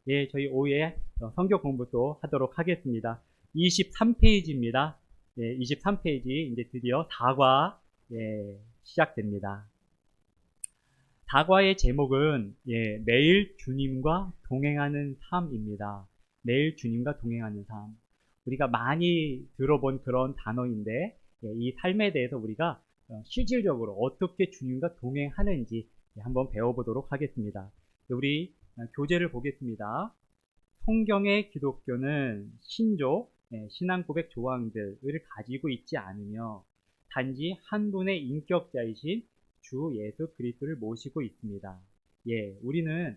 예, 저희 오후에 성경 공부 또 하도록 하겠습니다. 23페이지입니다. 예, 23페이지 이제 드디어 다과 시작됩니다. 다과의 제목은 매일 주님과 동행하는 삶입니다. 매일 주님과 동행하는 삶. 우리가 많이 들어본 그런 단어인데 이 삶에 대해서 우리가 실질적으로 어떻게 주님과 동행하는지 한번 배워보도록 하겠습니다. 우리 교재를 보겠습니다. 성경의 기독교는 신조, 신앙 고백 조항들을 가지고 있지 않으며 단지 한 분의 인격자이신 주 예수 그리스도를 모시고 있습니다. 우리는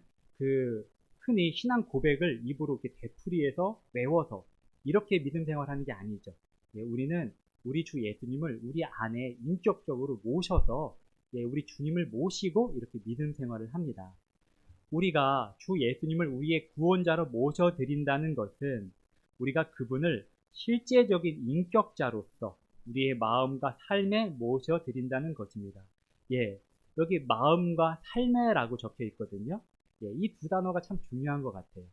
흔히 신앙 고백을 입으로 이렇게 되풀이해서 외워서 이렇게 믿음 생활하는 게 아니죠. 우리는 우리 주 예수님을 우리 안에 인격적으로 모셔서 우리 주님을 모시고 이렇게 믿음 생활을 합니다. 우리가 주 예수님을 우리의 구원자로 모셔드린다는 것은 우리가 그분을 실제적인 인격자로서 우리의 마음과 삶에 모셔드린다는 것입니다. 여기 마음과 삶에라고 적혀 있거든요. 이 두 단어가 참 중요한 것 같아요.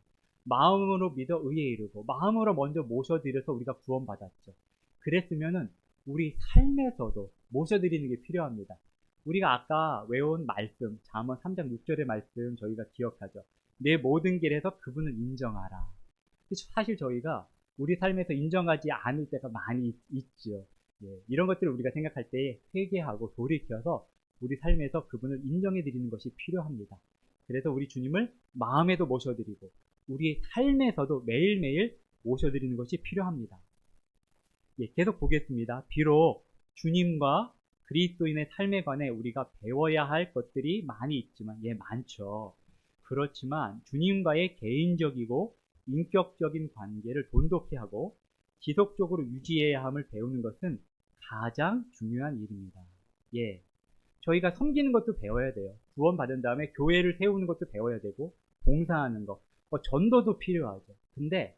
마음으로 믿어 의에 이르고 마음으로 먼저 모셔드려서 우리가 구원받았죠. 그랬으면은 우리 삶에서도 모셔드리는 게 필요합니다. 우리가 아까 외운 말씀, 잠언 3장 6절의 말씀 저희가 기억하죠. 내 모든 길에서 그분을 인정하라. 사실 저희가 우리 삶에서 인정하지 않을 때가 많이 있죠. 이런 것들을 우리가 생각할 때 회개하고 돌이켜서 우리 삶에서 그분을 인정해 드리는 것이 필요합니다. 그래서 우리 주님을 마음에도 모셔드리고 우리의 삶에서도 매일매일 모셔드리는 것이 필요합니다. 계속 보겠습니다. 비록 주님과 그리스도인의 삶에 관해 우리가 배워야 할 것들이 많이 있지만 많죠. 그렇지만 주님과의 개인적이고 인격적인 관계를 돈독히 하고 지속적으로 유지해야 함을 배우는 것은 가장 중요한 일입니다. 저희가 섬기는 것도 배워야 돼요. 구원받은 다음에 교회를 세우는 것도 배워야 되고 봉사하는 것, 전도도 필요하죠. 근데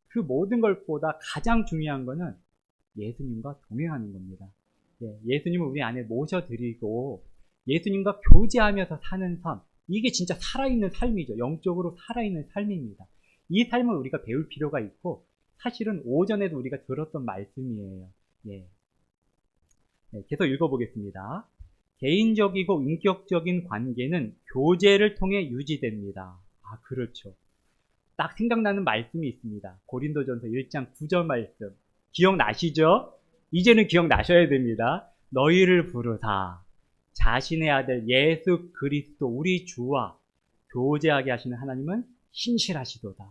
그 모든 것보다 가장 중요한 것은 예수님과 동행하는 겁니다. 예수님을 우리 안에 모셔드리고 예수님과 교제하면서 사는 삶, 이게 진짜 살아있는 삶이죠. 영적으로 살아있는 삶입니다. 이 삶을 우리가 배울 필요가 있고 사실은 오전에도 우리가 들었던 말씀이에요. 계속 읽어보겠습니다. 개인적이고 인격적인 관계는 교제를 통해 유지됩니다. 그렇죠. 딱 생각나는 말씀이 있습니다. 고린도전서 1장 9절 말씀. 기억나시죠? 이제는 기억나셔야 됩니다. 너희를 부르사 자신의 아들 예수 그리스도 우리 주와 교제하게 하시는 하나님은 신실하시도다.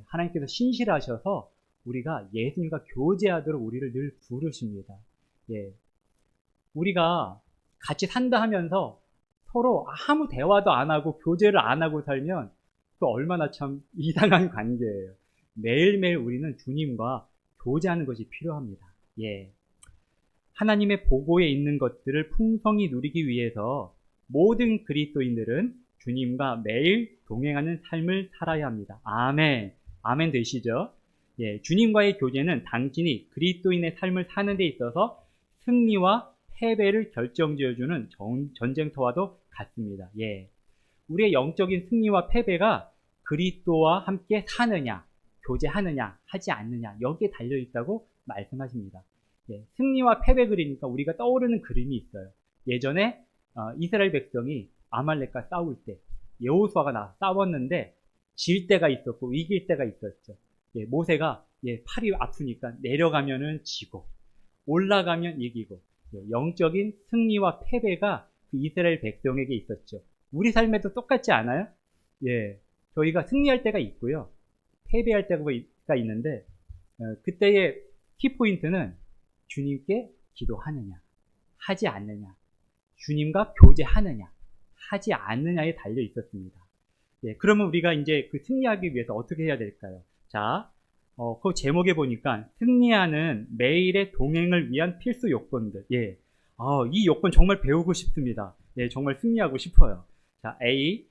하나님께서 신실하셔서 우리가 예수님과 교제하도록 우리를 늘 부르십니다. 우리가 같이 산다 하면서 서로 아무 대화도 안 하고 교제를 안 하고 살면 또 얼마나 참 이상한 관계예요. 매일매일 우리는 주님과 교제하는 것이 필요합니다. 하나님의 보고에 있는 것들을 풍성히 누리기 위해서 모든 그리스도인들은 주님과 매일 동행하는 삶을 살아야 합니다. 아멘. 아멘 되시죠? 주님과의 교제는 당신이 그리스도인의 삶을 사는 데 있어서 승리와 패배를 결정지어주는 전쟁터와도 같습니다. 우리의 영적인 승리와 패배가 그리스도와 함께 사느냐, 교제하느냐, 하지 않느냐, 여기에 달려있다고 말씀하십니다. 승리와 패배 그리니까 우리가 떠오르는 그림이 있어요. 예전에 이스라엘 백성이 아말렉과 싸울 때 여호수아가 싸웠는데 질 때가 있었고 이길 때가 있었죠. 모세가 팔이 아프니까 내려가면은 지고 올라가면 이기고 영적인 승리와 패배가 그 이스라엘 백성에게 있었죠. 우리 삶에도 똑같지 않아요? 저희가 승리할 때가 있고요. 패배할 때가 있는데 그때의 키포인트는 주님께 기도하느냐, 하지 않느냐, 주님과 교제하느냐, 하지 않느냐에 달려 있었습니다. 그러면 우리가 이제 그 승리하기 위해서 어떻게 해야 될까요? 자, 그 제목에 보니까 승리하는 매일의 동행을 위한 필수 요건들. 이 요건 정말 배우고 싶습니다. 정말 승리하고 싶어요. 자, A.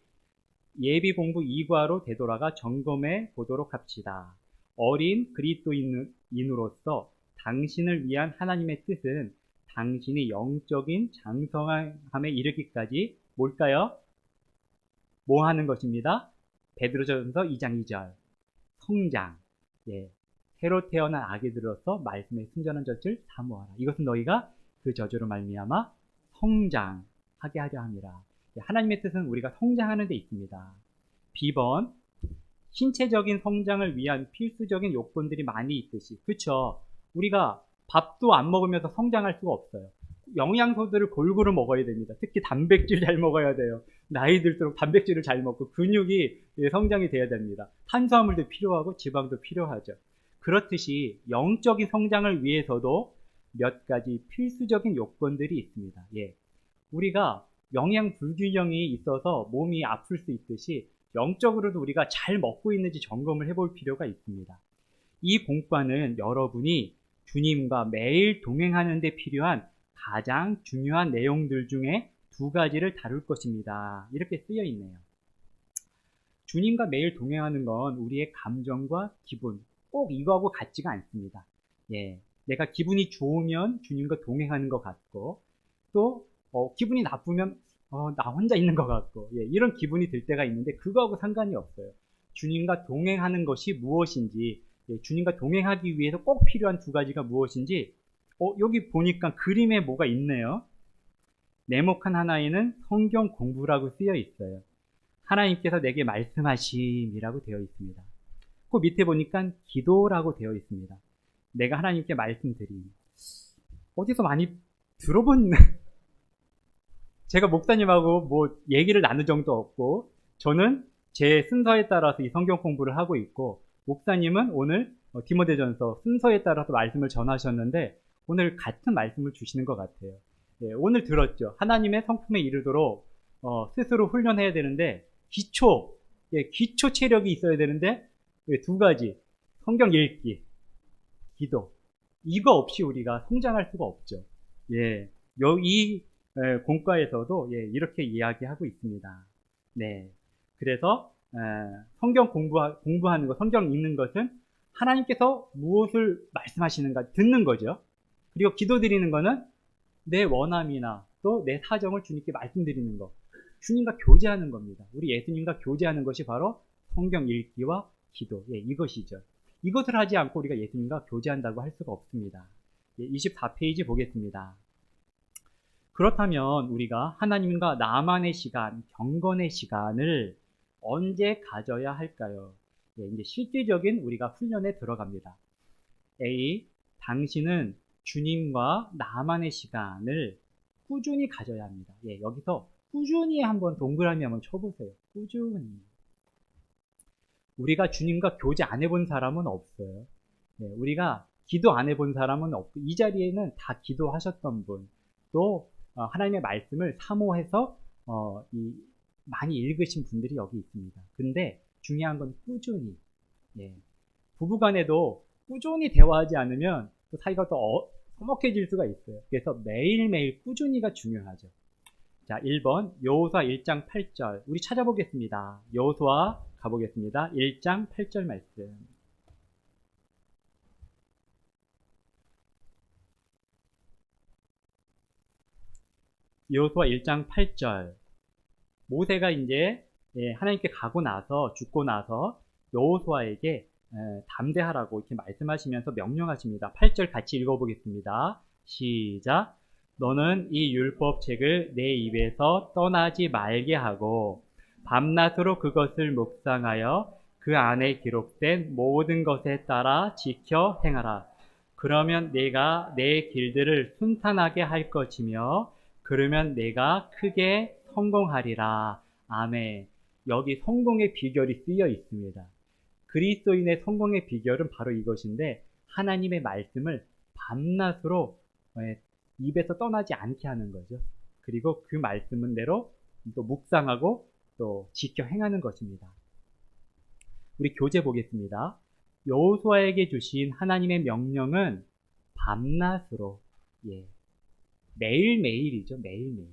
예비 공부 2과로 되돌아가 점검해 보도록 합시다. 어린 그리스도인으로서 당신을 위한 하나님의 뜻은 당신이 영적인 장성함에 이르기까지 뭘까요? 뭐 하는 것입니다? 베드로전서 2장 2절. 성장. 예. 새로 태어난 아기들로서 말씀의 순전한 젖을 사모하라. 이것은 너희가 그 저주로 말미암아 성장하게 하려 함이라. 예. 하나님의 뜻은 우리가 성장하는 데 있습니다. B번, 신체적인 성장을 위한 필수적인 요건들이 많이 있듯이, 그쵸? 우리가 밥도 안 먹으면서 성장할 수가 없어요. 영양소들을 골고루 먹어야 됩니다. 특히 단백질 잘 먹어야 돼요. 나이 들수록 단백질을 잘 먹고 근육이 성장이 돼야 됩니다. 탄수화물도 필요하고 지방도 필요하죠. 그렇듯이 영적인 성장을 위해서도 몇 가지 필수적인 요건들이 있습니다. 예. 우리가 영양 불균형이 있어서 몸이 아플 수 있듯이 영적으로도 우리가 잘 먹고 있는지 점검을 해볼 필요가 있습니다. 이 공과는 여러분이 주님과 매일 동행하는 데 필요한 가장 중요한 내용들 중에 두 가지를 다룰 것입니다. 이렇게 쓰여 있네요. 주님과 매일 동행하는 건 우리의 감정과 기분, 꼭 이거하고 같지가 않습니다. 예, 내가 기분이 좋으면 주님과 동행하는 것 같고, 또 기분이 나쁘면 나 혼자 있는 것 같고, 예, 이런 기분이 들 때가 있는데 그거하고 상관이 없어요. 주님과 동행하는 것이 무엇인지, 예, 주님과 동행하기 위해서 꼭 필요한 두 가지가 무엇인지 여기 보니까 그림에 뭐가 있네요. 네모칸 하나에는 성경 공부라고 쓰여 있어요. 하나님께서 내게 말씀하심이라고 되어 있습니다. 그 밑에 보니까 기도라고 되어 있습니다. 내가 하나님께 말씀드림. 어디서 많이 들어본 제가 목사님하고 뭐 얘기를 나눌 정도 없고, 저는 제 순서에 따라서 이 성경 공부를 하고 있고, 목사님은 오늘 디모데전서 순서에 따라서 말씀을 전하셨는데 오늘 같은 말씀을 주시는 것 같아요. 예, 오늘 들었죠. 하나님의 성품에 이르도록 스스로 훈련해야 되는데 기초 체력이 있어야 되는데 두 가지, 성경 읽기, 기도, 이거 없이 우리가 성장할 수가 없죠. 예, 이 공과에서도 이렇게 이야기하고 있습니다. 네, 그래서 성경 공부하는 것, 성경 읽는 것은 하나님께서 무엇을 말씀하시는가 듣는 거죠. 그리고 기도드리는 거는 내 원함이나 또 내 사정을 주님께 말씀드리는 것, 주님과 교제하는 겁니다. 우리 예수님과 교제하는 것이 바로 성경 읽기와 기도, 이것이죠. 이것을 하지 않고 우리가 예수님과 교제한다고 할 수가 없습니다. 24페이지 보겠습니다. 그렇다면 우리가 하나님과 나만의 시간, 경건의 시간을 언제 가져야 할까요? 이제 실질적인 우리가 훈련에 들어갑니다. A, 당신은 주님과 나만의 시간을 꾸준히 가져야 합니다. 여기서 꾸준히 한번 동그라미 한번 쳐보세요. 꾸준히. 우리가 주님과 교제 안 해본 사람은 없어요. 우리가 기도 안 해본 사람은 없고, 이 자리에는 다 기도하셨던 분, 또 하나님의 말씀을 사모해서 많이 읽으신 분들이 여기 있습니다. 근데 중요한 건 꾸준히. 부부간에도 꾸준히 대화하지 않으면 또 사이가 더 서먹해질 수가 있어요. 그래서 매일매일 꾸준히가 중요하죠. 자, 1번 여호수아 1장 8절 우리 찾아보겠습니다. 여호수아 가보겠습니다. 1장 8절 말씀. 여호수아 1장 8절. 모세가 이제 하나님께 가고 나서, 죽고 나서 여호수아에게 담대하라고 이렇게 말씀하시면서 명령하십니다. 8절 같이 읽어보겠습니다. 시작. 너는 이 율법책을 내 입에서 떠나지 말게 하고 밤낮으로 그것을 묵상하여 그 안에 기록된 모든 것에 따라 지켜 행하라. 그러면 내가 내 길들을 순탄하게 할 것이며 그러면 내가 크게 성공하리라. 아멘. 여기 성공의 비결이 쓰여 있습니다. 그리스도인의 성공의 비결은 바로 이것인데, 하나님의 말씀을 밤낮으로 입에서 떠나지 않게 하는 거죠. 그리고 그 말씀대로 또 묵상하고 또 지켜 행하는 것입니다. 우리 교재 보겠습니다. 여호수아에게 주신 하나님의 명령은 밤낮으로, 매일매일이죠. 매일매일.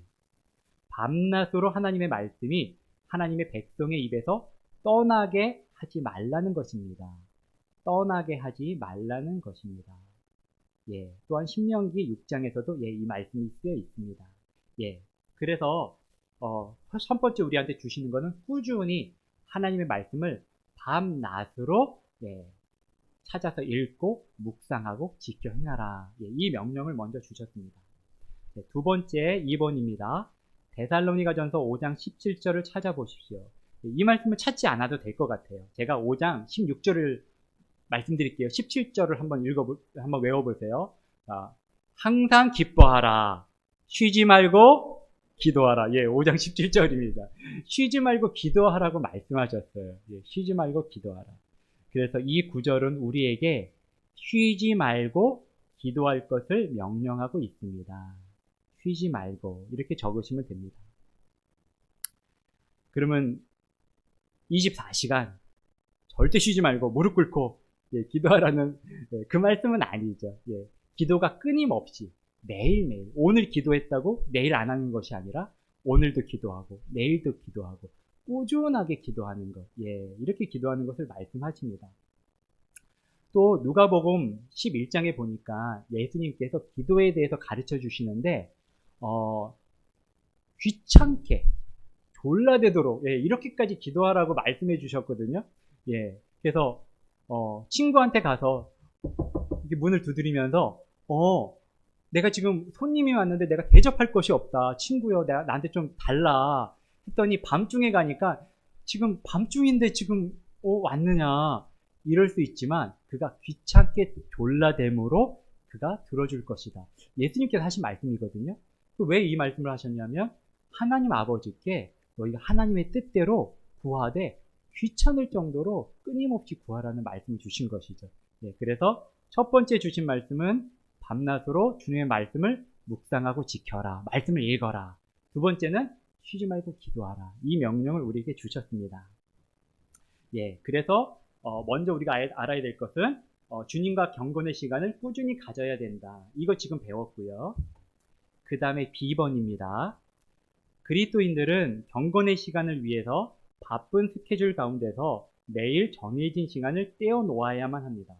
밤낮으로 하나님의 말씀이 하나님의 백성의 입에서 떠나게 하지 말라는 것입니다. 떠나게 하지 말라는 것입니다. 또한 신명기 6장에서도 이 말씀이 쓰여 있습니다. 그래서 첫 번째 우리한테 주시는 것은 꾸준히 하나님의 말씀을 밤낮으로 찾아서 읽고 묵상하고 지켜 행하라. 이 명령을 먼저 주셨습니다. 두 번째 2번입니다. 데살로니가전서 5장 17절을 찾아보십시오. 이 말씀을 찾지 않아도 될 것 같아요. 제가 5장 16절을 말씀드릴게요. 17절을 한번 외워보세요. 자, 항상 기뻐하라. 쉬지 말고 기도하라. 5장 17절입니다. 쉬지 말고 기도하라고 말씀하셨어요. 쉬지 말고 기도하라. 그래서 이 구절은 우리에게 쉬지 말고 기도할 것을 명령하고 있습니다. 쉬지 말고 이렇게 적으시면 됩니다. 그러면 24시간 절대 쉬지 말고 무릎 꿇고 기도하라는 그 말씀은 아니죠. 기도가 끊임없이 매일매일, 오늘 기도했다고 내일 안 하는 것이 아니라 오늘도 기도하고 내일도 기도하고 꾸준하게 기도하는 것, 이렇게 기도하는 것을 말씀하십니다. 또 누가복음 11장에 보니까 예수님께서 기도에 대해서 가르쳐 주시는데 귀찮게 졸라대도록 이렇게까지 기도하라고 말씀해 주셨거든요. 그래서 친구한테 가서 이렇게 문을 두드리면서 내가 지금 손님이 왔는데 내가 대접할 것이 없다. 친구요, 나한테 좀 달라. 했더니 밤중에 가니까 지금 밤중인데 지금 왔느냐 이럴 수 있지만 그가 귀찮게 졸라댐으로 그가 들어줄 것이다. 예수님께서 하신 말씀이거든요. 왜 이 말씀을 하셨냐면 하나님 아버지께 너희가 하나님의 뜻대로 구하되 귀찮을 정도로 끊임없이 구하라는 말씀을 주신 것이죠. 그래서 첫 번째 주신 말씀은 밤낮으로 주님의 말씀을 묵상하고 지켜라. 말씀을 읽어라. 두 번째는 쉬지 말고 기도하라. 이 명령을 우리에게 주셨습니다. 그래서 먼저 우리가 알아야 될 것은 주님과 경건의 시간을 꾸준히 가져야 된다. 이거 지금 배웠고요. 그 다음에 B번입니다. 그리스도인들은 경건의 시간을 위해서 바쁜 스케줄 가운데서 매일 정해진 시간을 떼어놓아야만 합니다.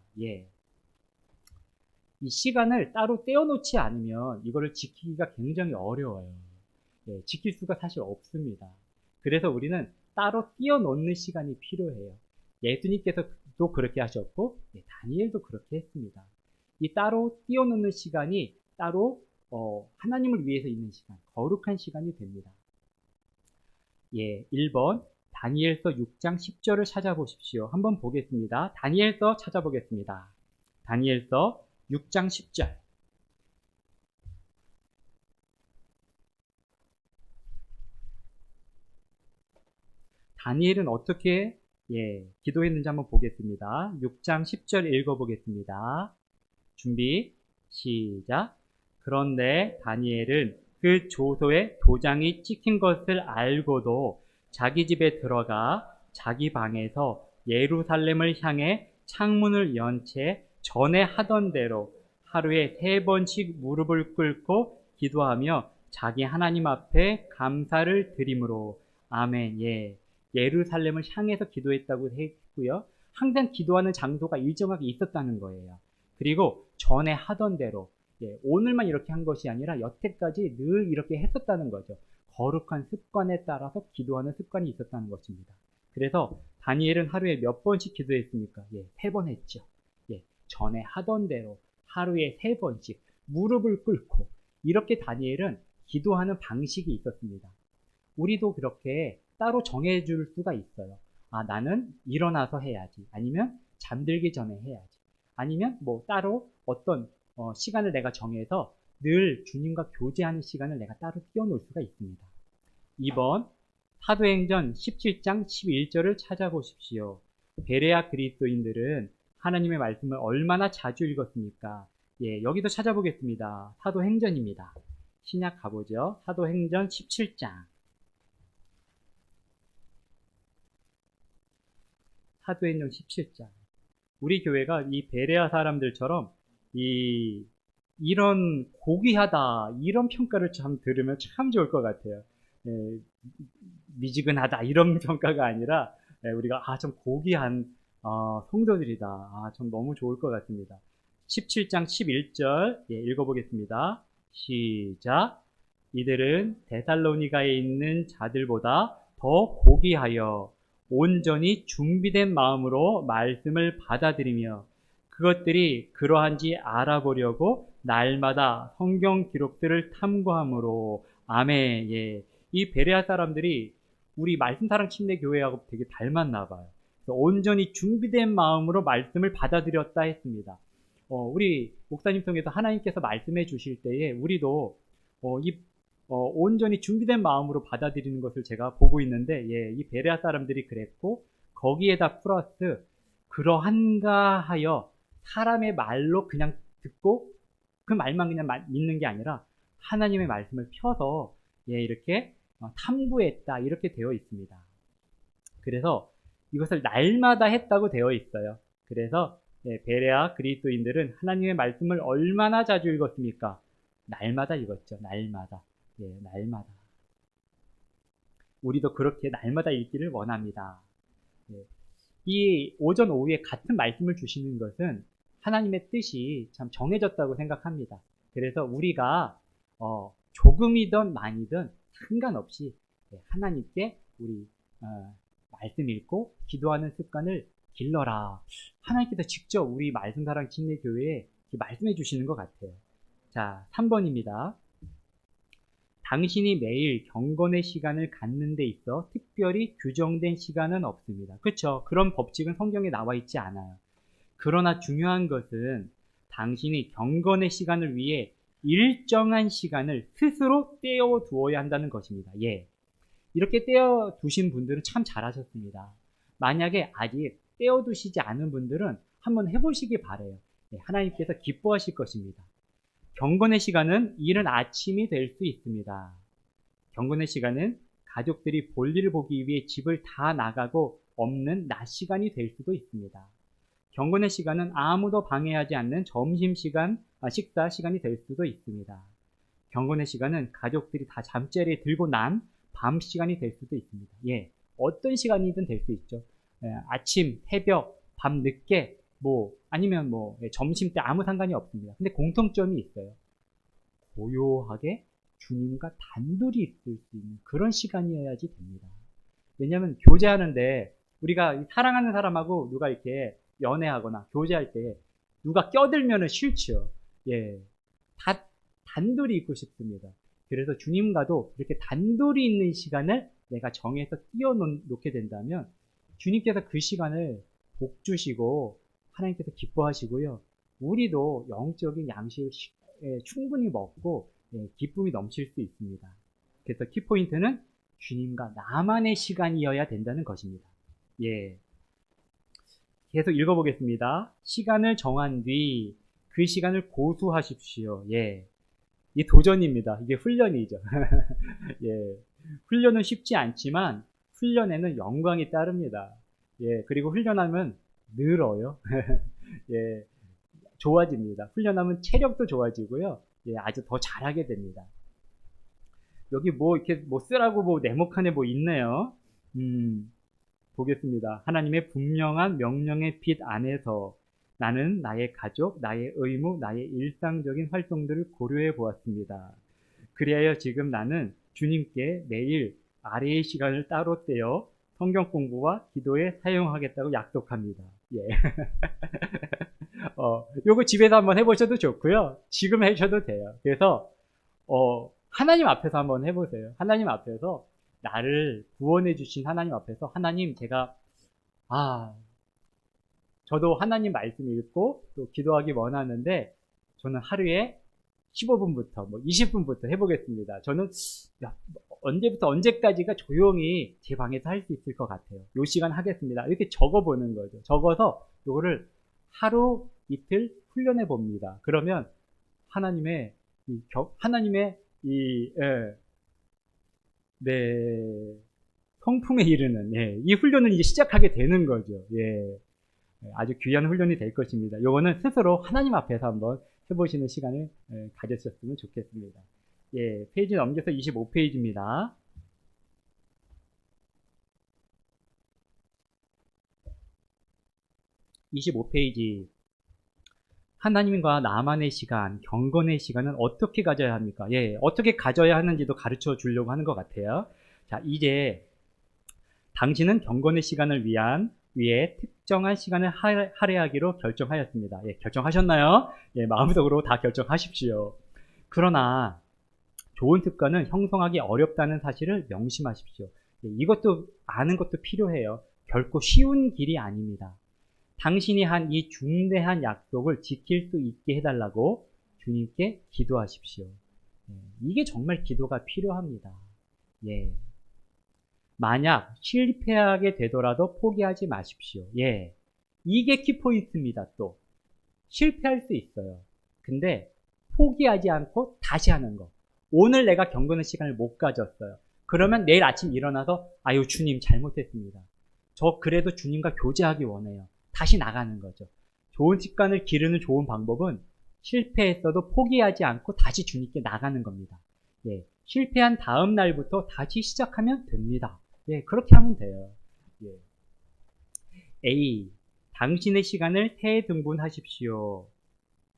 이 시간을 따로 떼어놓지 않으면 이거를 지키기가 굉장히 어려워요. 지킬 수가 사실 없습니다. 그래서 우리는 따로 떼어놓는 시간이 필요해요. 예수님께서도 그렇게 하셨고 다니엘도 그렇게 했습니다. 이 따로 떼어놓는 시간이 따로 하나님을 위해서 있는 시간, 거룩한 시간이 됩니다. 1번 다니엘서 6장 10절을 찾아보십시오. 한번 보겠습니다. 다니엘서 찾아보겠습니다. 다니엘서 6장 10절. 다니엘은 어떻게 기도했는지 한번 보겠습니다. 6장 10절 읽어보겠습니다. 준비 시작. 그런데 다니엘은 그 조서에 도장이 찍힌 것을 알고도 자기 집에 들어가 자기 방에서 예루살렘을 향해 창문을 연 채 전에 하던 대로 하루에 3번씩 무릎을 꿇고 기도하며 자기 하나님 앞에 감사를 드림으로 아멘. 예루살렘을 향해서 기도했다고 했고요. 항상 기도하는 장소가 일정하게 있었다는 거예요. 그리고 전에 하던 대로 오늘만 이렇게 한 것이 아니라 여태까지 늘 이렇게 했었다는 거죠. 거룩한 습관에 따라서 기도하는 습관이 있었다는 것입니다. 그래서 다니엘은 하루에 몇 번씩 기도했습니까? 3번 했죠. 전에 하던 대로 하루에 3번씩 무릎을 꿇고 이렇게 다니엘은 기도하는 방식이 있었습니다. 우리도 그렇게 따로 정해줄 수가 있어요. 나는 일어나서 해야지. 아니면 잠들기 전에 해야지. 아니면 따로 어떤 시간을 내가 정해서 늘 주님과 교제하는 시간을 내가 따로 띄워놓을 수가 있습니다. 2번 사도행전 17장 11절을 찾아보십시오. 베레아 그리스도인들은 하나님의 말씀을 얼마나 자주 읽었습니까? 여기도 찾아보겠습니다. 사도행전입니다. 신약 가보죠. 사도행전 17장. 사도행전 17장. 우리 교회가 이 베레아 사람들처럼 이런 고귀하다 이런 평가를 참 들으면 참 좋을 것 같아요. 미지근하다 이런 평가가 아니라 우리가 좀 고귀한 성도들이다. 참 너무 좋을 것 같습니다. 17장 11절 읽어보겠습니다. 시작. 이들은 데살로니가에 있는 자들보다 더 고귀하여 온전히 준비된 마음으로 말씀을 받아들이며 그것들이 그러한지 알아보려고 날마다 성경 기록들을 탐구함으로. 아멘. 예. 이 베레아 사람들이 우리 말씀사랑 침례교회하고 되게 닮았나 봐요. 온전히 준비된 마음으로 말씀을 받아들였다 했습니다. 우리 목사님 통해서 하나님께서 말씀해 주실 때에 우리도 온전히 준비된 마음으로 받아들이는 것을 제가 보고 있는데, 예, 이 베레아 사람들이 그랬고, 거기에다 플러스 그러한가 하여 사람의 말로 그냥 듣고 그 말만 그냥 믿는 게 아니라 하나님의 말씀을 펴서, 예, 이렇게 탐구했다, 이렇게 되어 있습니다. 그래서 이것을 날마다 했다고 되어 있어요. 그래서 예, 베레아 그리스도인들은 하나님의 말씀을 얼마나 자주 읽었습니까? 날마다 읽었죠. 날마다. 예, 날마다. 우리도 그렇게 날마다 읽기를 원합니다. 예. 이 오전 오후에 같은 말씀을 주시는 것은 하나님의 뜻이 참 정해졌다고 생각합니다. 그래서 우리가 조금이든 많이든 상관없이 하나님께 우리 말씀 읽고 기도하는 습관을 길러라. 하나님께서 직접 우리 말씀사랑 침례교회에 말씀해 주시는 것 같아요. 자, 3번입니다. 당신이 매일 경건의 시간을 갖는 데 있어 특별히 규정된 시간은 없습니다. 그렇죠? 그런 법칙은 성경에 나와 있지 않아요. 그러나 중요한 것은 당신이 경건의 시간을 위해 일정한 시간을 스스로 떼어두어야 한다는 것입니다. 예. 이렇게 떼어두신 분들은 참 잘하셨습니다. 만약에 아직 떼어두시지 않은 분들은 한번 해보시기 바래요. 예, 하나님께서 기뻐하실 것입니다. 경건의 시간은 이른 아침이 될 수 있습니다. 경건의 시간은 가족들이 볼일을 보기 위해 집을 다 나가고 없는 낮 시간이 될 수도 있습니다. 경건의 시간은 아무도 방해하지 않는 점심시간, 식사 시간이 될 수도 있습니다. 경건의 시간은 가족들이 다 잠자리에 들고 난 밤 시간이 될 수도 있습니다. 예, 어떤 시간이든 될 수 있죠. 예, 아침, 새벽, 밤 늦게, 아니면 점심 때 아무 상관이 없습니다. 근데 공통점이 있어요. 고요하게 주님과 단둘이 있을 수 있는 그런 시간이어야지 됩니다. 왜냐하면 교제하는데 우리가 사랑하는 사람하고 누가 이렇게 연애하거나 교제할 때 누가 껴들면은 싫죠. 예, 다 단둘이 있고 싶습니다. 그래서 주님과도 이렇게 단둘이 있는 시간을 내가 정해서 띄워놓게 된다면 주님께서 그 시간을 복 주시고 하나님께서 기뻐하시고요. 우리도 영적인 양식을 충분히 먹고 기쁨이 넘칠 수 있습니다. 그래서 키포인트는 주님과 나만의 시간이어야 된다는 것입니다. 예. 계속 읽어보겠습니다. 시간을 정한 뒤 그 시간을 고수하십시오. 예. 이 도전입니다. 이게 훈련이죠. 예. 훈련은 쉽지 않지만 훈련에는 영광이 따릅니다. 예. 그리고 훈련하면 늘어요. 예. 좋아집니다. 훈련하면 체력도 좋아지고요. 예. 아주 더 잘하게 됩니다. 여기 이렇게 쓰라고 네모칸에 있네요. 보겠습니다. 하나님의 분명한 명령의 빛 안에서 나는 나의 가족, 나의 의무, 나의 일상적인 활동들을 고려해 보았습니다. 그리하여 지금 나는 주님께 매일 아래의 시간을 따로 떼어 성경 공부와 기도에 사용하겠다고 약속합니다. 예. 요거 집에서 한번 해보셔도 좋고요. 지금 하셔도 돼요. 그래서 하나님 앞에서 한번 해보세요. 하나님 앞에서 나를 구원해 주신 하나님 앞에서 하나님 제가 저도 하나님 말씀 읽고 또 기도하기 원하는데 저는 하루에 15분부터 20분부터 해보겠습니다. 저는 언제부터 언제까지가 조용히 제 방에서 할 수 있을 것 같아요. 요 시간 하겠습니다. 이렇게 적어보는 거죠. 적어서 요거를 하루 이틀 훈련해 봅니다. 그러면 하나님의 성품에 이르는 이 훈련을 이제 시작하게 되는 거죠. 예. 아주 귀한 훈련이 될 것입니다. 요거는 스스로 하나님 앞에서 한번 해보시는 시간을 가졌으면 좋겠습니다. 예, 페이지 넘겨서 25페이지입니다. 하나님과 나만의 시간, 경건의 시간은 어떻게 가져야 합니까? 예, 어떻게 가져야 하는지도 가르쳐 주려고 하는 것 같아요. 자, 이제 당신은 경건의 시간을 위해 특정한 시간을 할애하기로 결정하였습니다. 예, 결정하셨나요? 예, 마음속으로 다 결정하십시오. 그러나 좋은 습관은 형성하기 어렵다는 사실을 명심하십시오. 예, 이것도 아는 것도 필요해요. 결코 쉬운 길이 아닙니다. 당신이 한 이 중대한 약속을 지킬 수 있게 해달라고 주님께 기도하십시오. 예, 이게 정말 기도가 필요합니다. 예. 만약 실패하게 되더라도 포기하지 마십시오. 예. 이게 키포인트입니다, 또. 실패할 수 있어요. 근데 포기하지 않고 다시 하는 거. 오늘 내가 경건의 시간을 못 가졌어요. 그러면 내일 아침 일어나서 아유 주님 잘못했습니다. 저 그래도 주님과 교제하기 원해요. 다시 나가는 거죠. 좋은 습관을 기르는 좋은 방법은 실패했어도 포기하지 않고 다시 주님께 나가는 겁니다. 예, 실패한 다음 날부터 다시 시작하면 됩니다. 예, 그렇게 하면 돼요. 예. A. 당신의 시간을 세등분하십시오.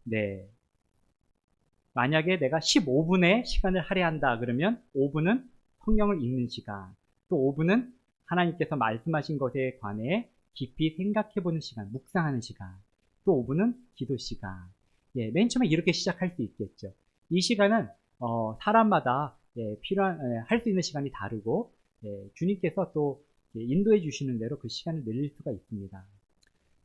네. 만약에 내가 15분의 시간을 할애한다 그러면 5분은 성경을 읽는 시간, 또 5분은 하나님께서 말씀하신 것에 관해 깊이 생각해보는 시간, 묵상하는 시간, 또 5분은 기도 시간. 예, 맨 처음에 이렇게 시작할 수 있겠죠. 이 시간은 사람마다 할 수 있는 시간이 다르고 주님께서 또 인도해 주시는 대로 그 시간을 늘릴 수가 있습니다.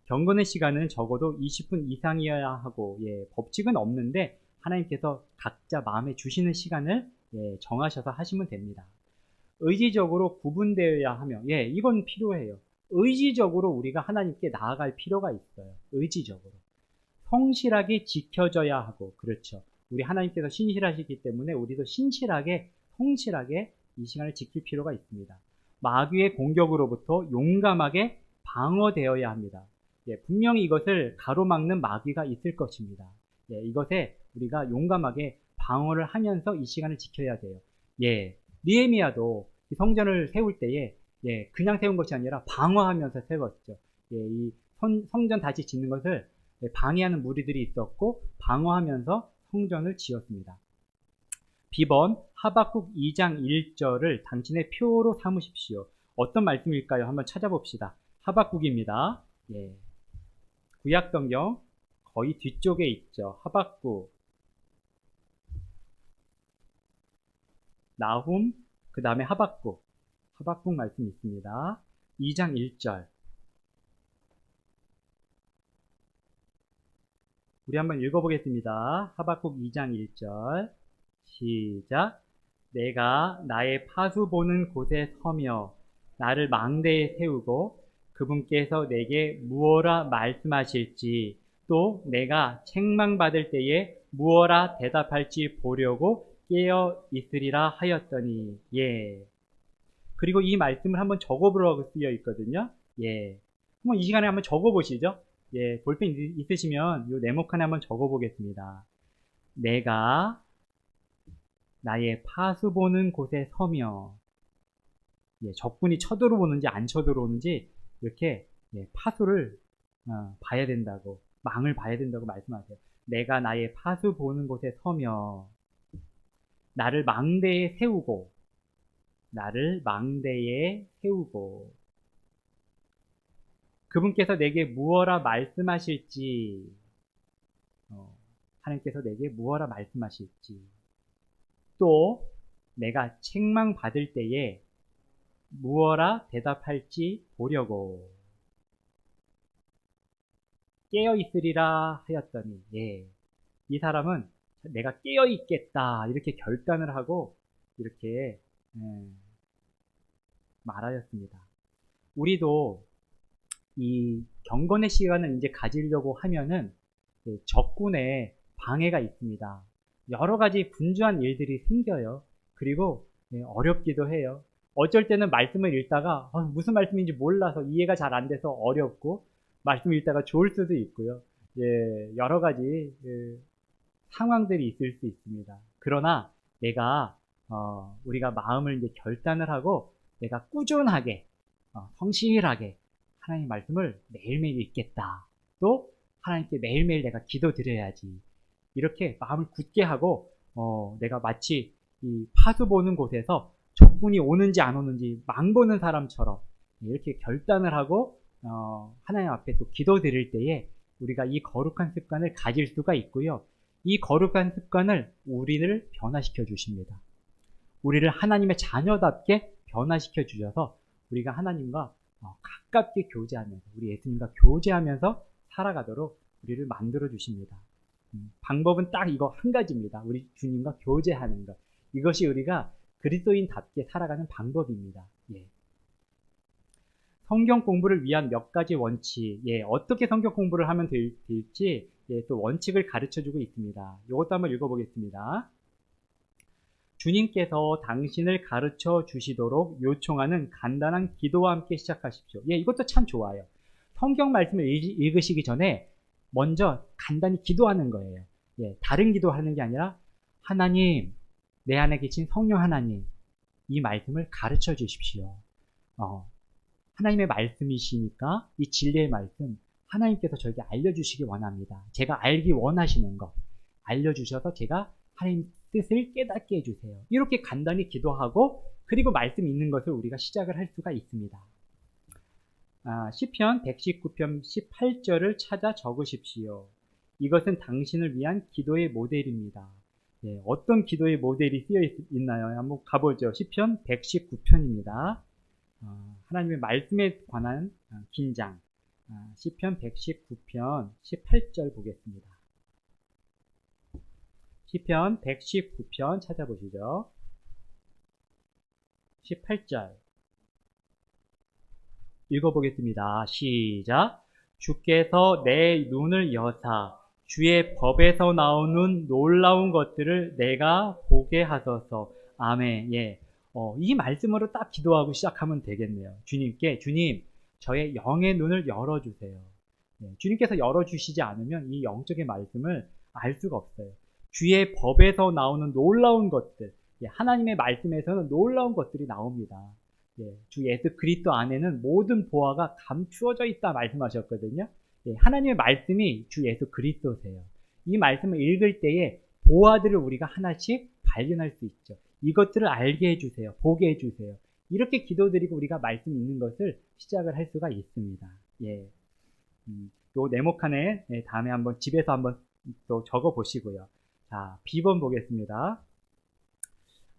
경건의 시간은 적어도 20분 이상이어야 하고 법칙은 없는데 하나님께서 각자 마음에 주시는 시간을 정하셔서 하시면 됩니다. 의지적으로 구분되어야 하며 이건 필요해요. 의지적으로 우리가 하나님께 나아갈 필요가 있어요. 의지적으로. 성실하게 지켜져야 하고, 그렇죠. 우리 하나님께서 신실하시기 때문에 우리도 신실하게, 성실하게 이 시간을 지킬 필요가 있습니다. 마귀의 공격으로부터 용감하게 방어되어야 합니다. 분명히 이것을 가로막는 마귀가 있을 것입니다. 이것에 우리가 용감하게 방어를 하면서 이 시간을 지켜야 돼요. 느헤미야도 성전을 세울 때에 그냥 세운 것이 아니라 방어하면서 세웠죠. 이 성전 다시 짓는 것을 방해하는 무리들이 있었고 방어하면서 성전을 지었습니다. B번 하박국 2장 1절을 당신의 표로 삼으십시오. 어떤 말씀일까요? 한번 찾아봅시다. 하박국입니다. 구약성경 거의 뒤쪽에 있죠. 하박국, 나훔, 그 다음에 하박국 말씀 있습니다. 2장 1절. 우리 한번 읽어보겠습니다. 하박국 2장 1절. 시작. 내가 나의 파수 보는 곳에 서며 나를 망대에 세우고 그분께서 내게 무엇라 말씀하실지 또 내가 책망받을 때에 무엇라 대답할지 보려고 깨어 있으리라 하였더니. 그리고 이 말씀을 한번 적어보라고 쓰여 있거든요. 한번 이 시간에 한번 적어보시죠. 볼펜 있으시면 이 네모칸에 한번 적어보겠습니다. 내가 나의 파수 보는 곳에 서며, 적군이 쳐들어오는지 안 쳐들어오는지 이렇게 파수를 봐야 된다고, 망을 봐야 된다고 말씀하세요. 내가 나의 파수 보는 곳에 서며 나를 망대에 세우고 그분께서 내게 무엇라 말씀하실지, 하나님께서 내게 무엇라 말씀하실지, 또 내가 책망받을 때에 무엇라 대답할지 보려고 깨어 있으리라 하였더니. 이 사람은 내가 깨어 있겠다 이렇게 결단을 하고 이렇게 말하였습니다. 우리도 이 경건의 시간을 이제 가지려고 하면은 적군의 방해가 있습니다. 여러 가지 분주한 일들이 생겨요. 그리고 어렵기도 해요. 어쩔 때는 말씀을 읽다가 무슨 말씀인지 몰라서 이해가 잘 안 돼서 어렵고, 말씀을 읽다가 좋을 수도 있고요. 여러 가지 상황들이 있을 수 있습니다. 그러나 우리가 마음을 이제 결단을 하고 내가 꾸준하게 성실하게 하나님의 말씀을 매일매일 읽겠다. 또 하나님께 매일매일 내가 기도드려야지. 이렇게 마음을 굳게 하고 내가 마치 이 파수 보는 곳에서 적군이 오는지 안 오는지 망보는 사람처럼 이렇게 결단을 하고 하나님 앞에 또 기도 드릴 때에 우리가 이 거룩한 습관을 가질 수가 있고요. 이 거룩한 습관을 우리를 변화시켜 주십니다. 우리를 하나님의 자녀답게 변화시켜 주셔서 우리가 하나님과 가깝게 교제하면서 우리 예수님과 교제하면서 살아가도록 우리를 만들어 주십니다. 방법은 딱 이거 한 가지입니다. 우리 주님과 교제하는 것. 이것이 우리가 그리스도인답게 살아가는 방법입니다. 예. 성경 공부를 위한 몇 가지 원칙, 어떻게 성경 공부를 하면 될지 또 원칙을 가르쳐주고 있습니다. 이것도 한번 읽어보겠습니다. 주님께서 당신을 가르쳐 주시도록 요청하는 간단한 기도와 함께 시작하십시오. 이것도 참 좋아요. 성경 말씀을 읽으시기 전에 먼저 간단히 기도하는 거예요. 다른 기도하는 게 아니라 하나님, 내 안에 계신 성령 하나님, 이 말씀을 가르쳐 주십시오. 하나님의 말씀이시니까 이 진리의 말씀 하나님께서 저에게 알려주시기 원합니다. 제가 알기 원하시는 것 알려주셔서 제가 하나님 뜻을 깨닫게 해주세요. 이렇게 간단히 기도하고 그리고 말씀 있는 것을 우리가 시작을 할 수가 있습니다. 시편 119편 18절을 찾아 적으십시오. 이것은 당신을 위한 기도의 모델입니다. 어떤 기도의 모델이 쓰여 있나요? 한번 가보죠. 시편 119편입니다. 하나님의 말씀에 관한 긴장. 시편 119편 18절 보겠습니다. 시편 119편 찾아보시죠. 18절 읽어보겠습니다. 시작. 주께서 내 눈을 여사 주의 법에서 나오는 놀라운 것들을 내가 보게 하소서. 아멘. 이 말씀으로 딱 기도하고 시작하면 되겠네요. 주님께, 주님, 저의 영의 눈을 열어주세요. 주님께서 열어주시지 않으면 이 영적인 말씀을 알 수가 없어요. 주의 법에서 나오는 놀라운 것들, 하나님의 말씀에서는 놀라운 것들이 나옵니다. 주 예수 그리스도 안에는 모든 보화가 감추어져 있다 말씀하셨거든요. 하나님의 말씀이 주 예수 그리스도세요. 이 말씀을 읽을 때에 보화들을 우리가 하나씩 발견할 수 있죠. 이것들을 알게 해주세요. 보게 해주세요. 이렇게 기도드리고 우리가 말씀 있는 것을 시작을 할 수가 있습니다. 요 네모칸에 다음에 한번 집에서 한번 또 적어 보시고요. 자, B번 보겠습니다.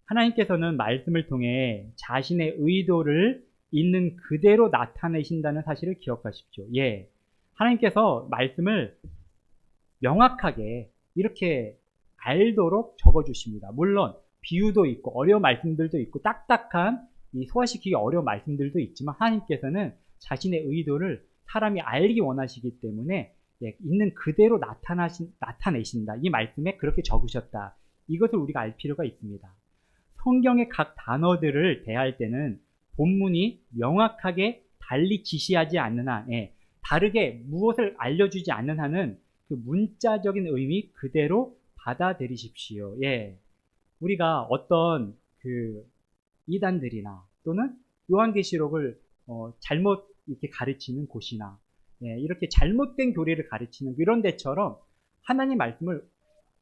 하나님께서는 말씀을 통해 자신의 의도를 있는 그대로 나타내신다는 사실을 기억하십시오. 하나님께서 말씀을 명확하게 이렇게 알도록 적어주십니다. 물론 비유도 있고 어려운 말씀들도 있고 딱딱한 이 소화시키기 어려운 말씀들도 있지만 하나님께서는 자신의 의도를 사람이 알기 원하시기 때문에 있는 그대로 나타내신다. 이 말씀에 그렇게 적으셨다. 이것을 우리가 알 필요가 있습니다. 성경의 각 단어들을 대할 때는 본문이 명확하게 달리 지시하지 않는 한, 다르게 무엇을 알려주지 않는 한은 그 문자적인 의미 그대로 받아들이십시오. 우리가 어떤 그 이단들이나 또는 요한계시록을 잘못 이렇게 가르치는 곳이나 이렇게 잘못된 교리를 가르치는 이런 데처럼 하나님 말씀을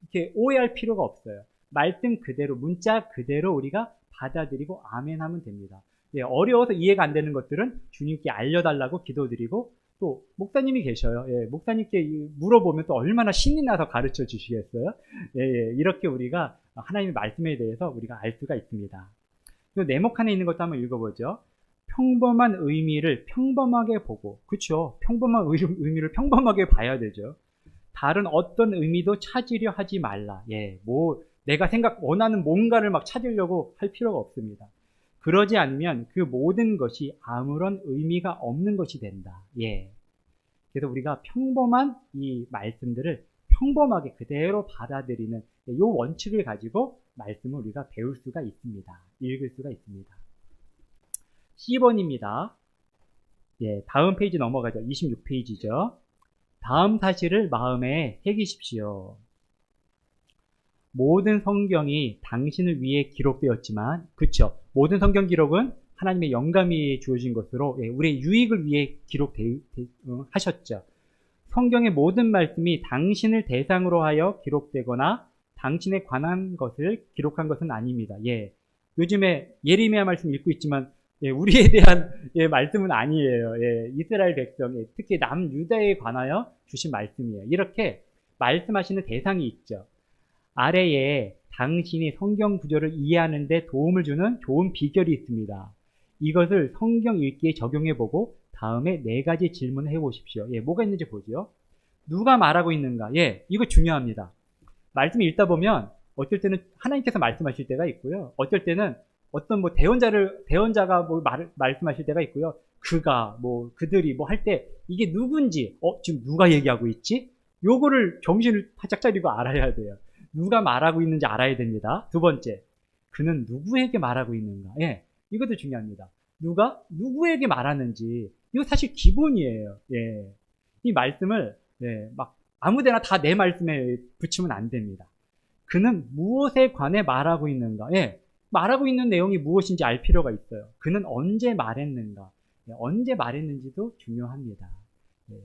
이렇게 오해할 필요가 없어요. 말씀 그대로 문자 그대로 우리가 받아들이고 아멘 하면 됩니다. 어려워서 이해가 안 되는 것들은 주님께 알려달라고 기도드리고 또 목사님이 계셔요. 목사님께 물어보면 또 얼마나 신이 나서 가르쳐 주시겠어요. 이렇게 우리가 하나님의 말씀에 대해서 우리가 알 수가 있습니다. 네모칸에 있는 것도 한번 읽어보죠. 평범한 의미를 평범하게 보고, 그렇죠? 평범한 의미를 평범하게 봐야 되죠. 다른 어떤 의미도 찾으려 하지 말라. 내가 원하는 뭔가를 막 찾으려고 할 필요가 없습니다. 그러지 않으면 그 모든 것이 아무런 의미가 없는 것이 된다. 그래서 우리가 평범한 이 말씀들을 평범하게 그대로 받아들이는 이 원칙을 가지고 말씀을 우리가 배울 수가 있습니다. 읽을 수가 있습니다. C번입니다. 다음 페이지 넘어가죠. 26페이지죠. 다음 사실을 마음에 새기십시오. 모든 성경이 당신을 위해 기록되었지만, 그쵸? 모든 성경 기록은 하나님의 영감이 주어진 것으로 우리의 유익을 위해 기록하셨죠. 성경의 모든 말씀이 당신을 대상으로 하여 기록되거나 당신에 관한 것을 기록한 것은 아닙니다. 요즘에 예레미야 말씀 읽고 있지만 예, 우리에 대한 예, 말씀은 아니에요. 예, 이스라엘 백성, 예, 특히 남유다에 관하여 주신 말씀이에요. 이렇게 말씀하시는 대상이 있죠. 아래에 당신이 성경 구절을 이해하는 데 도움을 주는 좋은 비결이 있습니다. 이것을 성경 읽기에 적용해보고 다음에 4가지 질문을 해보십시오. 예, 뭐가 있는지 보죠. 누가 말하고 있는가? 예, 이거 중요합니다. 말씀을 읽다 보면 어쩔 때는 하나님께서 말씀하실 때가 있고요. 어쩔 때는 어떤 뭐 대언자가 뭐 말씀하실 때가 있고요. 그가, 뭐, 그들이 뭐 할 때 이게 누군지, 지금 누가 얘기하고 있지? 요거를 정신을 바짝 차리고 알아야 돼요. 누가 말하고 있는지 알아야 됩니다. 두 번째, 그는 누구에게 말하고 있는가? 예, 이것도 중요합니다. 누가 누구에게 말하는지, 이거 사실 기본이에요. 예, 이 말씀을 예, 막 아무데나 다 내 말씀에 붙이면 안 됩니다. 그는 무엇에 관해 말하고 있는가? 예, 말하고 있는 내용이 무엇인지 알 필요가 있어요. 그는 언제 말했는가? 예, 언제 말했는지도 중요합니다. 예.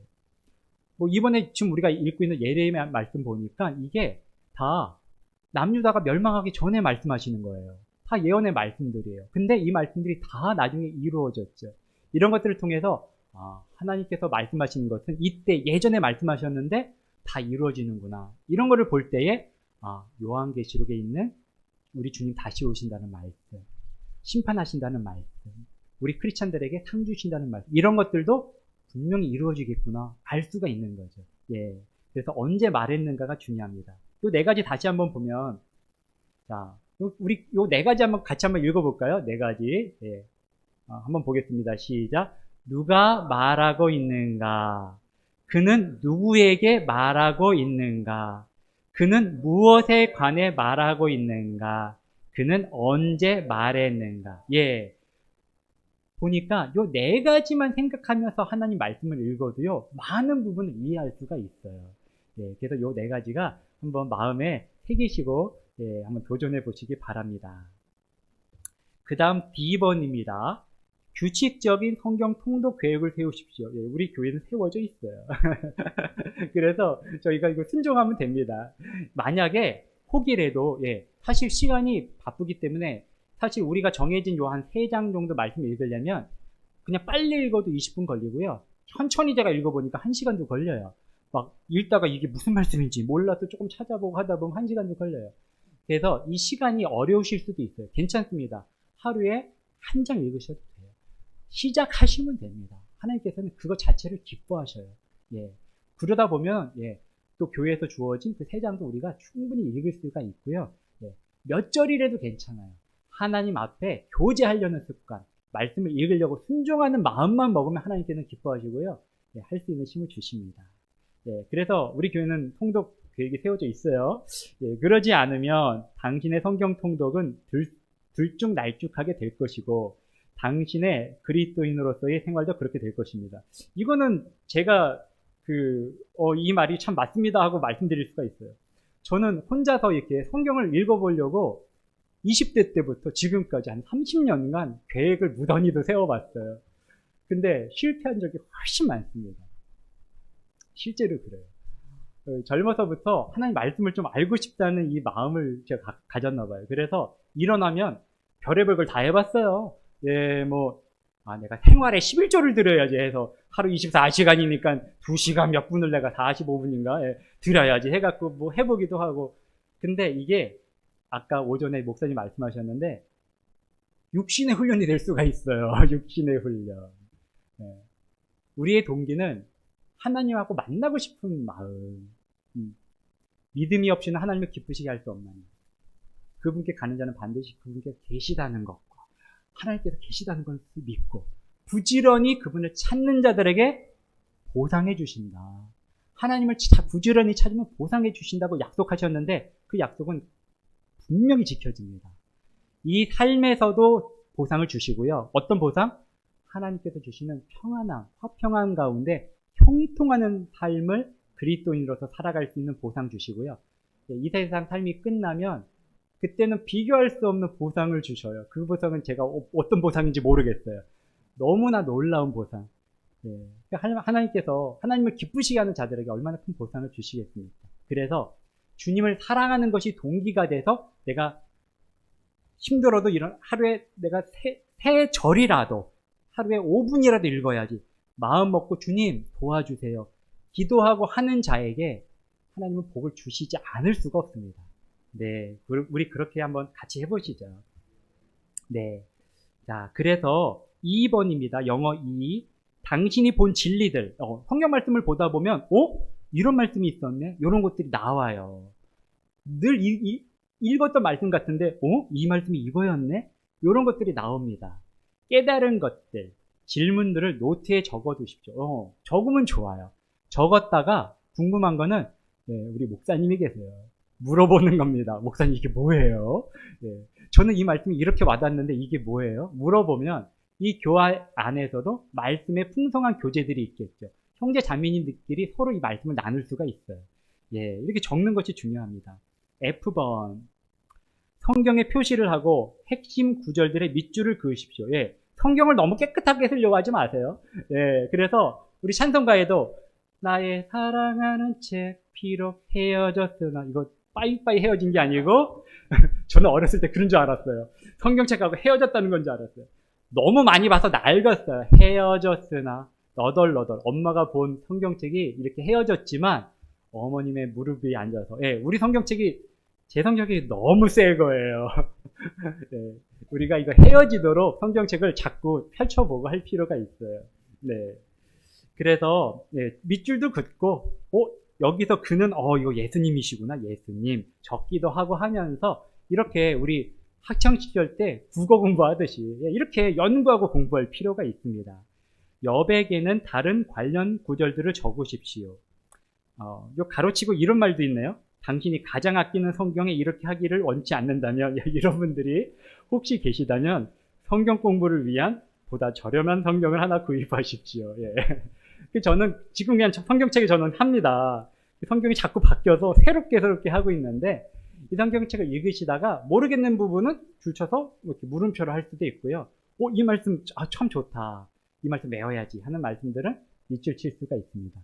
뭐 이번에 지금 우리가 읽고 있는 예레미야 말씀 보니까 이게 다 남유다가 멸망하기 전에 말씀하시는 거예요. 다 예언의 말씀들이에요. 근데 이 말씀들이 다 나중에 이루어졌죠. 이런 것들을 통해서 하나님께서 말씀하시는 것은 이때 예전에 말씀하셨는데 다 이루어지는구나. 이런 거를 볼 때에 요한계시록에 있는 우리 주님 다시 오신다는 말씀, 심판하신다는 말씀, 우리 크리스찬들에게 상 주신다는 말씀, 이런 것들도 분명히 이루어지겠구나 알 수가 있는 거죠. 예, 그래서 언제 말했는가가 중요합니다. 요 4가지 다시 한번 보면, 자, 우리 요 4가지 한번 같이 한번 읽어볼까요? 4가지. 예, 한번 보겠습니다. 시작. 누가 말하고 있는가? 그는 누구에게 말하고 있는가? 그는 무엇에 관해 말하고 있는가? 그는 언제 말했는가? 예. 보니까 요 4가지만 생각하면서 하나님 말씀을 읽어도요, 많은 부분을 이해할 수가 있어요. 예, 그래서 요 4가지가 한번 마음에 새기시고, 예, 한번 도전해 보시기 바랍니다. 그 다음 B번입니다. 규칙적인 성경 통독 계획을 세우십시오. 예, 우리 교회는 세워져 있어요. 그래서 저희가 이거 순종하면 됩니다. 만약에 혹이라도, 예, 사실 시간이 바쁘기 때문에 사실 우리가 정해진 요 한 3장 정도 말씀 읽으려면 그냥 빨리 읽어도 20분 걸리고요. 천천히 제가 읽어보니까 1시간도 걸려요. 막 읽다가 이게 무슨 말씀인지 몰라서 조금 찾아보고 하다 보면 1시간도 걸려요. 그래서 이 시간이 어려우실 수도 있어요. 괜찮습니다. 하루에 1장 읽으셔도 돼요. 시작하시면 됩니다. 하나님께서는 그거 자체를 기뻐하셔요. 예. 그러다 보면, 예, 또 교회에서 주어진 그 3장도 우리가 충분히 읽을 수가 있고요. 예. 몇 절이라도 괜찮아요. 하나님 앞에 교제하려는 습관, 말씀을 읽으려고 순종하는 마음만 먹으면 하나님께서는 기뻐하시고요. 예, 할 수 있는 힘을 주십니다. 예, 그래서 우리 교회는 통독 계획이 세워져 있어요. 예, 그러지 않으면 당신의 성경 통독은 들쭉날쭉하게 될 것이고 당신의 그리스도인으로서의 생활도 그렇게 될 것입니다. 이거는 제가 이 말이 참 맞습니다 하고 말씀드릴 수가 있어요. 저는 혼자서 이렇게 성경을 읽어보려고 20대 때부터 지금까지 한 30년간 계획을 무던히도 세워봤어요. 근데 실패한 적이 훨씬 많습니다. 실제로 그래요. 젊어서부터 하나님 말씀을 좀 알고 싶다는 이 마음을 제가 가졌나 봐요. 그래서 일어나면 별의별 걸 다 해봤어요. 예, 뭐, 내가 생활에 11조를 들어야지 해서 하루 24시간이니까 2시간 몇 분을 내가 45분인가 예, 들어야지 해갖고 뭐 해보기도 하고. 근데 이게 아까 오전에 목사님 말씀하셨는데 육신의 훈련이 될 수가 있어요. 육신의 훈련. 예. 우리의 동기는 하나님하고 만나고 싶은 마음. 믿음이 없이는 하나님을 기쁘시게 할 수 없나니 그분께 가는 자는 반드시 그분께 계시다는 것과 하나님께서 계시다는 것을 믿고 부지런히 그분을 찾는 자들에게 보상해 주신다. 하나님을 부지런히 찾으면 보상해 주신다고 약속하셨는데 그 약속은 분명히 지켜집니다. 이 삶에서도 보상을 주시고요. 어떤 보상? 하나님께서 주시는 평안함, 화평함 가운데 형통하는 삶을 그리스도인으로서 살아갈 수 있는 보상 주시고요. 이 세상 삶이 끝나면 그때는 비교할 수 없는 보상을 주셔요. 그 보상은 제가 어떤 보상인지 모르겠어요. 너무나 놀라운 보상. 예. 하나님께서 하나님을 기쁘시게 하는 자들에게 얼마나 큰 보상을 주시겠습니까? 그래서 주님을 사랑하는 것이 동기가 돼서 내가 힘들어도 이런 하루에 내가 세 절이라도 하루에 5분이라도 읽어야지. 마음 먹고 주님 도와주세요. 기도하고 하는 자에게 하나님은 복을 주시지 않을 수가 없습니다. 네, 우리 그렇게 한번 같이 해보시죠. 네, 자, 그래서 2번입니다. 영어 2. 당신이 본 진리들. 성경 말씀을 보다 보면, 이런 말씀이 있었네? 이런 것들이 나와요. 늘 읽었던 말씀 같은데, 이 말씀이 이거였네? 이런 것들이 나옵니다. 깨달은 것들, 질문들을 노트에 적어 두십시오. 적으면 좋아요. 적었다가 궁금한 거는, 우리 목사님이 계세요. 물어보는 겁니다. 목사님 이게 뭐예요? 저는 이 말씀이 이렇게 와닿는데 이게 뭐예요? 물어보면 이 교회 안에서도 말씀의 풍성한 교제들이 있겠죠. 형제 자매님들끼리 서로 이 말씀을 나눌 수가 있어요. 이렇게 적는 것이 중요합니다. F번, 성경에 표시를 하고 핵심 구절들의 밑줄을 그으십시오. 성경을 너무 깨끗하게 쓰려고 하지 마세요. 그래서 우리 찬송가에도 나의 사랑하는 책 비록 헤어졌으나, 이거 빠이빠이 헤어진 게 아니고 저는 어렸을 때 그런 줄 알았어요. 성경책하고 헤어졌다는 건 줄 알았어요. 너무 많이 봐서 낡았어요. 헤어졌으나 너덜너덜. 엄마가 본 성경책이 이렇게 헤어졌지만 어머님의 무릎 위에 앉아서, 우리 성경책이, 제 성경책이 너무 새 거예요. 우리가 이거 헤어지도록 성경책을 자꾸 펼쳐보고 할 필요가 있어요. 그래서 밑줄도 긋고, 여기서 그는 이거 예수님이시구나, 예수님 적기도 하고 하면서 이렇게 우리 학창 시절 때 국어 공부하듯이 이렇게 연구하고 공부할 필요가 있습니다. 여백에는 다른 관련 구절들을 적으십시오. 요 가로치고 이런 말도 있네요. 당신이 가장 아끼는 성경에 이렇게 하기를 원치 않는다면, 이런 분들이 혹시 계시다면 성경 공부를 위한 보다 저렴한 성경을 하나 구입하십시오. 저는 지금 그냥 성경책을 저는 합니다. 성경이 자꾸 바뀌어서 새롭게 하고 있는데, 이 성경책을 읽으시다가 모르겠는 부분은 줄쳐서 이렇게 물음표를 할 수도 있고요. 이 말씀 참 좋다, 이 말씀 외워야지 하는 말씀들은 밑줄 칠 수가 있습니다.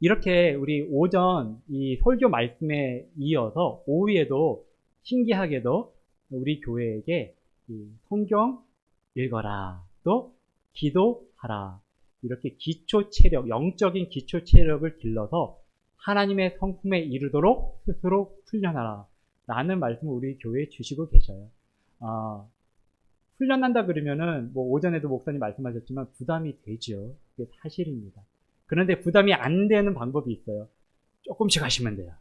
이렇게 우리 오전 이 설교 말씀에 이어서 오후에도 신기하게도 우리 교회에게 이 성경 읽어라, 또 기도하라, 이렇게 기초 체력, 영적인 기초 체력을 길러서 하나님의 성품에 이르도록 스스로 훈련하라 라는 말씀을 우리 교회에 주시고 계셔요. 훈련한다 그러면은 오전에도 목사님 말씀하셨지만 부담이 되죠. 그게 사실입니다. 그런데 부담이 안 되는 방법이 있어요. 조금씩 하시면 돼요.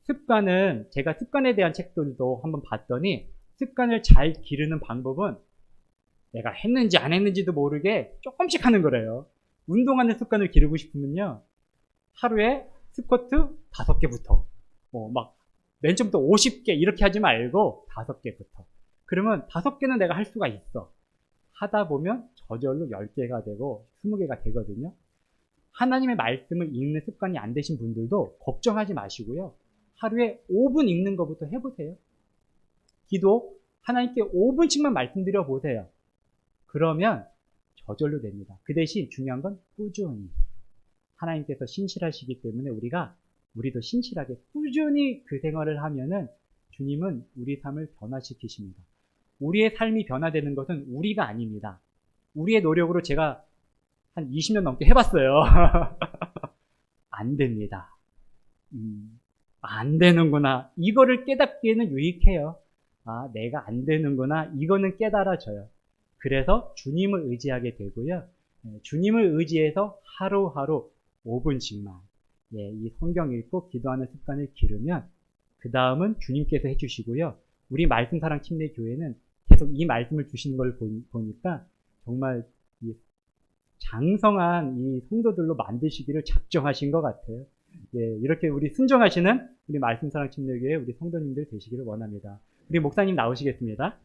습관은, 제가 습관에 대한 책들도 한번 봤더니 습관을 잘 기르는 방법은 내가 했는지 안 했는지도 모르게 조금씩 하는 거래요. 운동하는 습관을 기르고 싶으면요, 하루에 스쿼트 5개부터, 맨 처음부터 50개 이렇게 하지 말고 5개부터. 그러면 5개는 내가 할 수가 있어. 하다 보면 저절로 10개가 되고 20개가 되거든요. 하나님의 말씀을 읽는 습관이 안 되신 분들도 걱정하지 마시고요, 하루에 5분 읽는 것부터 해보세요. 기도 하나님께 5분씩만 말씀드려 보세요. 그러면 저절로 됩니다. 그 대신 중요한 건 꾸준히. 하나님께서 신실하시기 때문에 우리도 신실하게 꾸준히 그 생활을 하면은 주님은 우리 삶을 변화시키십니다. 우리의 삶이 변화되는 것은 우리가 아닙니다. 우리의 노력으로 제가 한 20년 넘게 해봤어요. 안 됩니다. 안 되는구나. 이거를 깨닫기에는 유익해요. 내가 안 되는구나. 이거는 깨달아져요. 그래서 주님을 의지하게 되고요. 주님을 의지해서 하루하루 5분씩만 이 성경 읽고 기도하는 습관을 기르면 그 다음은 주님께서 해주시고요. 우리 말씀사랑 침례교회는 계속 이 말씀을 주시는 걸 보니까 정말 장성한 이 성도들로 만드시기를 작정하신 것 같아요. 이렇게 우리 순종하시는 우리 말씀사랑 침례교회 우리 성도님들 되시기를 원합니다. 우리 목사님 나오시겠습니다.